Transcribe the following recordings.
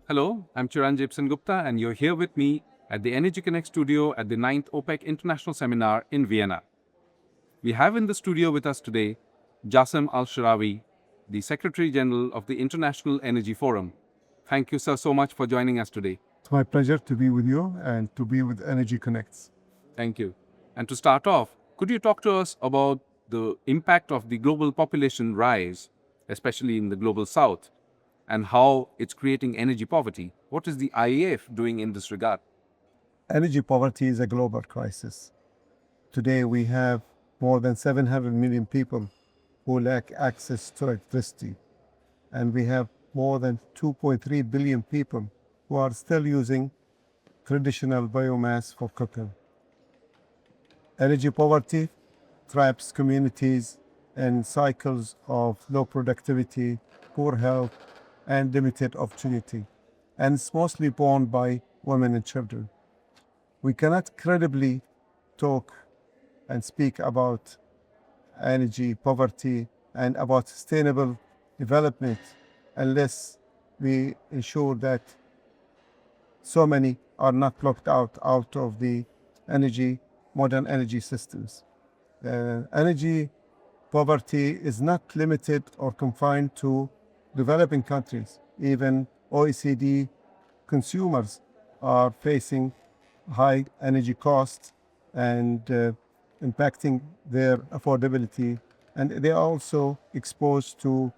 Hello, I'm Chiranjit Gupta, and you're here with me at the Energy Connect studio at the 9th OPEC International Seminar in Vienna. We have in the studio with us today Jassim Alshirawi, the Secretary General of the International Energy Forum. Thank you, sir, so much for joining us today. It's my pleasure to be with you and to be with Energy Connects. Thank you. And to start off, could you talk to us about the impact of the global population rise, especially in the global south, and how it's creating energy poverty? What is the IEF doing in this regard? Energy poverty is a global crisis. Today we have more than 700 million people who lack access to electricity, and we have more than 2.3 billion people who are still using traditional biomass for cooking. Energy poverty traps communities in cycles of low productivity, poor health, and limited opportunity, and it's mostly borne by women and children. We cannot credibly talk and speak about energy poverty and about sustainable development unless we ensure that so many are not blocked out of the modern energy systems. Energy poverty is not limited or confined to developing countries. Even OECD consumers are facing high energy costs and impacting their affordability, and they are also exposed to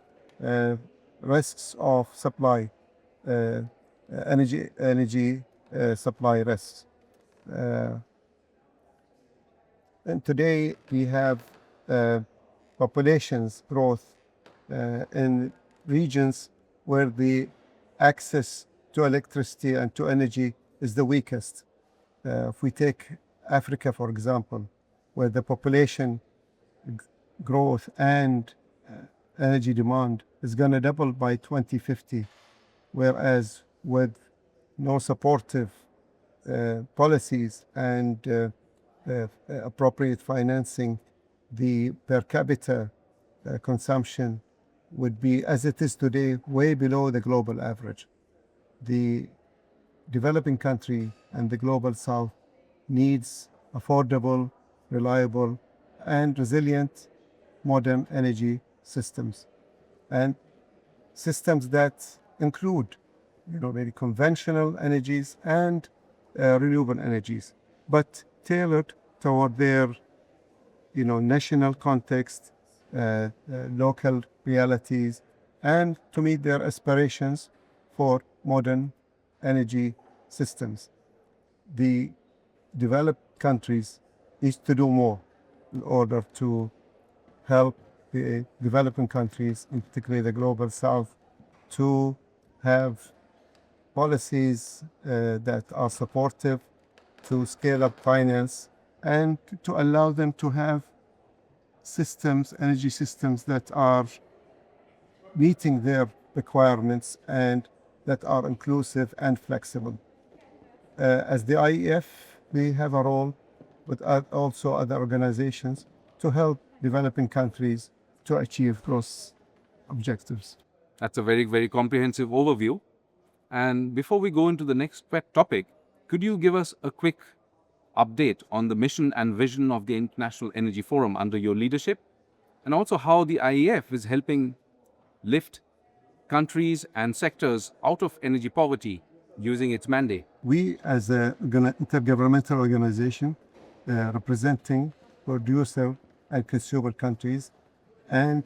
risks of supply, energy supply risks. And today we have populations growth in regions where the access to electricity and to energy is the weakest. If we take Africa, for example, where the population growth and energy demand is going to double by 2050, whereas with no supportive policies and appropriate financing, the per capita consumption would be, as it is today, way below the global average. The developing country and the global south needs affordable, reliable, and resilient modern energy systems, and systems that include, very conventional energies and renewable energies, but tailored toward their, national context, local realities, and to meet their aspirations for modern energy systems. The developed countries need to do more in order to help the developing countries, in particular the global south, to have policies that are supportive to scale up finance and to allow them to have energy systems that are meeting their requirements and that are inclusive and flexible. As the IEF, we have a role with also other organizations to help developing countries to achieve those objectives. That's a very, very comprehensive overview. And before we go into the next topic, could you give us a quick update on the mission and vision of the International Energy Forum under your leadership, and also how the IEF is helping lift countries and sectors out of energy poverty using its mandate? We, as an intergovernmental organization representing producer and consumer countries, and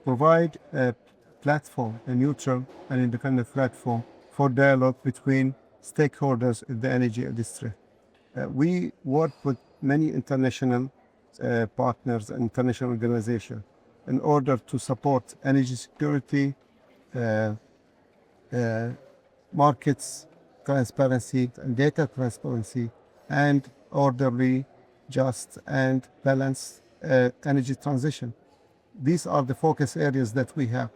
provide a platform, a neutral and independent platform for dialogue between stakeholders in the energy industry. We work with many international partners and international organizations in order to support energy security, markets transparency and data transparency, and orderly, just, and balanced energy transition. These are the focus areas that we have.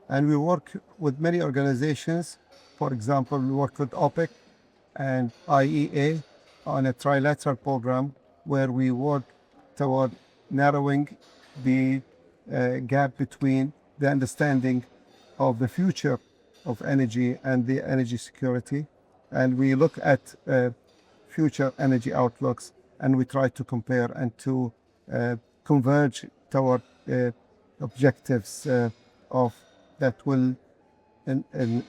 And we work with many organizations. For example, we work with OPEC and IEA on a trilateral program where we work toward narrowing the gap between the understanding of the future of energy and the energy security. And we look at future energy outlooks, and we try to compare and to converge toward objectives of that will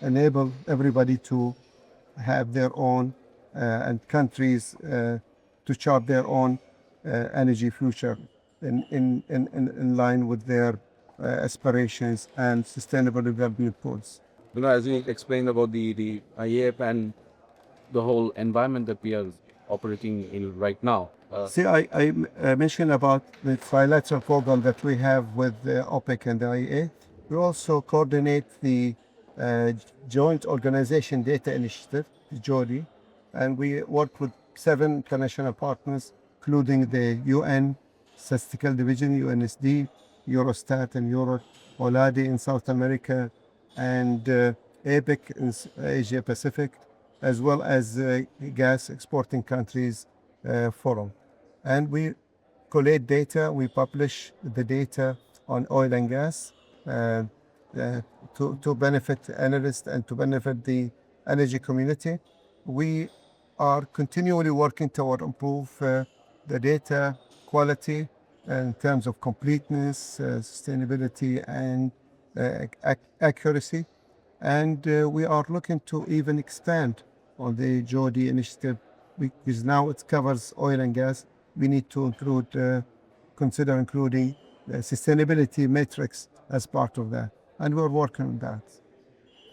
enable everybody to have their own and countries to chart their own energy future in line with their aspirations and sustainable development goals. As you explained about the IEF and the whole environment that we are operating in right now. See, I mentioned about the trilateral program that we have with OPEC and the IEA. We also coordinate the Joint Organization Data Initiative, JODI, and we work with 7 international partners, including the UN Statistical Division, UNSD, Eurostat and Euro, OLADI in South America, and APEC in Asia Pacific, as well as gas exporting countries forum. And we collate data, we publish the data on oil and gas to benefit analysts and to benefit the energy community. We are continually working toward improve the data quality in terms of completeness, sustainability, and accuracy. And we are looking to even expand on the JODI initiative because now it covers oil and gas. We need to consider including the sustainability metrics as part of that. And we're working on that.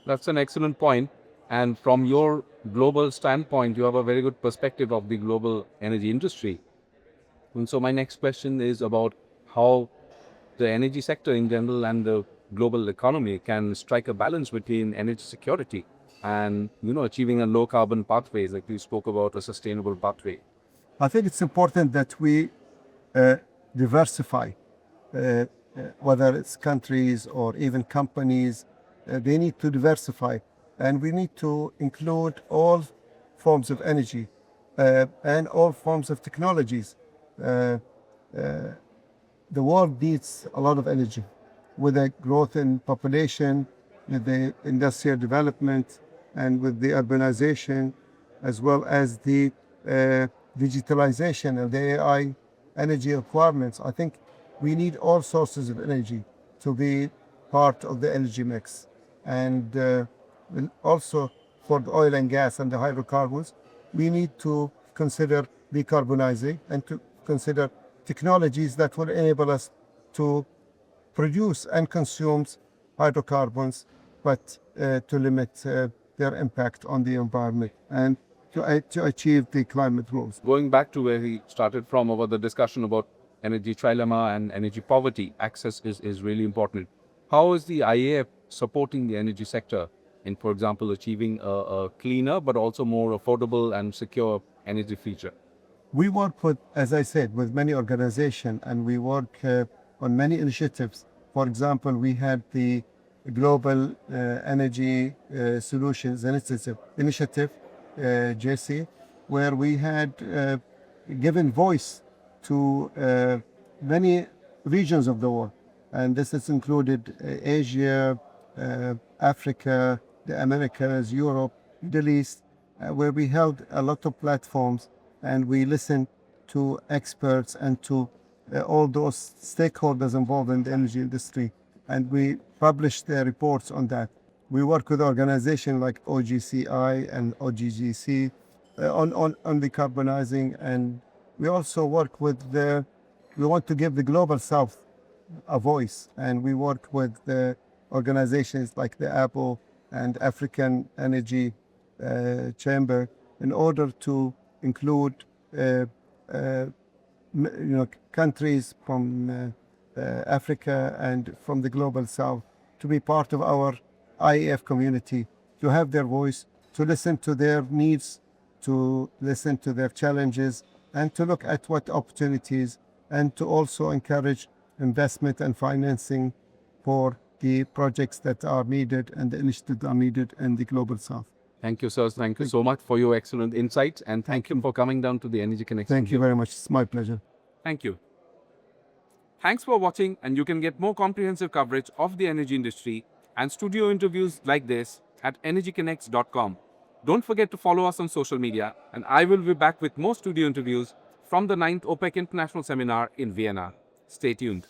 That's an excellent point. And from your global standpoint, you have a very good perspective of the global energy industry. And so my next question is about how the energy sector in general and the global economy can strike a balance between energy security and achieving a low carbon pathway, like you spoke about, a sustainable pathway. I think it's important that we diversify, whether it's countries or even companies. They need to diversify, and we need to include all forms of energy and all forms of technologies. The world needs a lot of energy with the growth in population, with the industrial development, and with the urbanization, as well as the digitalization and the AI energy requirements. I think we need all sources of energy to be part of the energy mix. And also for the oil and gas and the hydrocarbons, we need to consider decarbonizing and to consider technologies that will enable us to produce and consume hydrocarbons, but to limit their impact on the environment and to achieve the climate goals. Going back to where we started from about the discussion about energy trilemma and energy poverty, access is really important. How is the IEF supporting the energy sector in, for example, achieving a cleaner but also more affordable and secure energy future? We work with, as I said, with many organizations, and we work on many initiatives. For example, we had the Global Energy Solutions Initiative, JC, where we had given voice to many regions of the world. And this has included Asia, Africa, the Americas, Europe, Middle East, where we held a lot of platforms and we listened to experts and to all those stakeholders involved in the energy industry. And we published their reports on that. We work with organizations like OGCI and OGGC on decarbonizing, and we also work with we want to give the Global South a voice, and we work with the organizations like the Apple and African Energy Chamber in order to include countries from Africa and from the Global South to be part of our IEF community, to have their voice, to listen to their needs, to listen to their challenges, and to look at what opportunities, and to also encourage investment and financing for the projects that are needed and the initiatives that are needed in the Global South. Thank you, sir. Thank you so much for your excellent insights, and thank you for coming down to the Energy Connection. Thank you very much. It's my pleasure. Thank you. Thanks for watching, and you can get more comprehensive coverage of the energy industry and studio interviews like this energyconnects.com. Don't forget to follow us on social media, and I will be back with more studio interviews from the 9th OPEC International Seminar in Vienna. Stay tuned.